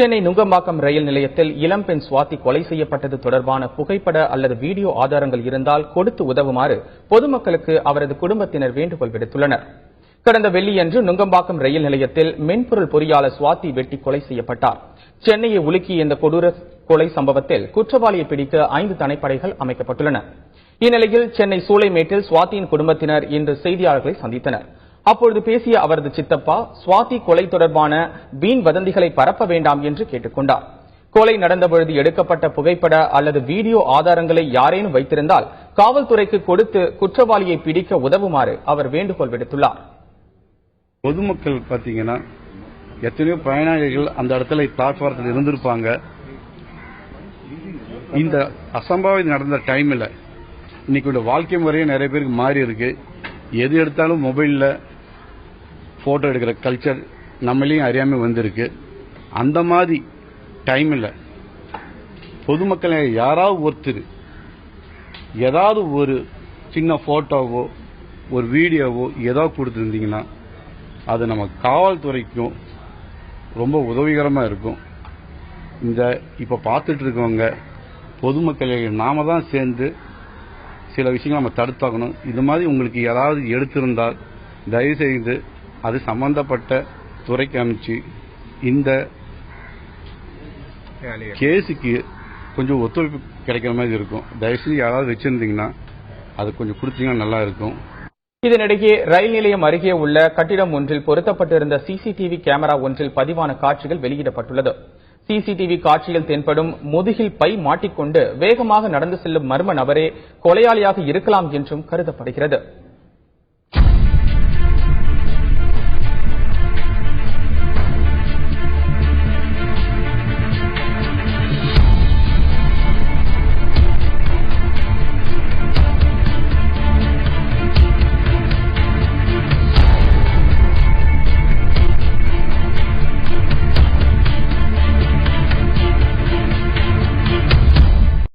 சென்னை நுங்கம்பாக்கம் ரயில் நிலையத்தில் இளம்பெண் சுவாதி கொலை செய்யப்பட்டது தொடர்பான புகைப்பட அல்லது வீடியோ ஆதாரங்கள் இருந்தால் கொடுத்து உதவுமாறு பொதுமக்களுக்கு அவரது குடும்பத்தினர் வேண்டுகோள் விடுத்துள்ளனர். கடந்த வெள்ளியன்று நுங்கம்பாக்கம் ரயில் நிலையத்தில் மென்பொருள் பொறியாளர் சுவாதி வெட்டி கொலை செய்யப்பட்டார். சென்னையை உலுக்கிய இந்த கொடூர கொலை சம்பவத்தில் குற்றவாளியை பிடிக்க 5 தனிப்படைகள் அமைக்கப்பட்டுள்ளன. இந்நிலையில் சென்னை சூளைமேட்டில் சுவாதியின் குடும்பத்தினர் இன்று செய்தியாளர்களை சந்தித்தனர். அப்பொழுது பேசிய அவரது சித்தப்பா சுவாதி கொலை தொடர்பான வீண் வதந்திகளை பரப்ப வேண்டாம் என்று கேட்டுக் கொண்டார். கொலை நடந்தபொழுது எடுக்கப்பட்ட புகைப்பட அல்லது வீடியோ ஆதாரங்களை யாரேனும் வைத்திருந்தால் காவல்துறைக்கு கொடுத்து குற்றவாளியை பிடிக்க உதவுமாறு அவர் வேண்டுகோள் விடுத்துள்ளார். பொதுமக்கள் பாத்தீங்கன்னா எத்தனையோ பயனாளிகள் அந்த இடத்துல பிளாட்பாரத்தில் இருந்திருப்பாங்க. இந்த அசம்பாவிதம் நடந்த டைம்ல இன்னைக்கு வாழ்க்கை முறையே நிறைய பேருக்கு மாறி இருக்கு. எது எடுத்தாலும் மொபைல்ல போட்டோ எடுக்கிற கல்ச்சர் நம்மளையும் அறியாம வந்திருக்கு. அந்த மாதிரி டைம்ல பொதுமக்களை யாராவது ஒருத்தர் ஏதாவது ஒரு சின்ன போட்டோவோ ஒரு வீடியோவோ ஏதாவது கொடுத்துருந்தீங்கன்னா அது நம்ம காவல்துறைக்கும் ரொம்ப உதவிகரமா இருக்கும். இந்த இப்ப பார்த்துட்டு இருக்கவங்க பொதுமக்களை நாம தான் சேர்ந்து சில விஷயங்களை நம்ம தடுத்தாக்கணும். இது மாதிரி உங்களுக்கு ஏதாவது எடுத்திருந்தால் தயவு செய்து அது சம்பந்தப்பட்ட துறைக்கு அனுப்பிச்சு இந்த கேஸுக்கு கொஞ்சம் ஒத்துழைப்பு கிடைக்கிற மாதிரி இருக்கும். தயவுசெய்து யாராவது வச்சிருந்தீங்கன்னா அது கொஞ்சம் கொடுத்தீங்கன்னா நல்லா இருக்கும். இதனிடையே ரயில் நிலையம் அருகே உள்ள கட்டிடம் ஒன்றில் பொருத்தப்பட்டிருந்த சிசிடிவி கேமரா ஒன்றில் பதிவான காட்சிகள் வெளியிடப்பட்டுள்ளது. சிசிடிவி காட்சியில் தென்படும் முதுகில் பை மாட்டிக்கொண்டு வேகமாக நடந்து செல்லும் மர்ம நபரே கொலையாளியாக இருக்கலாம் என்றும் கருதப்படுகிறது.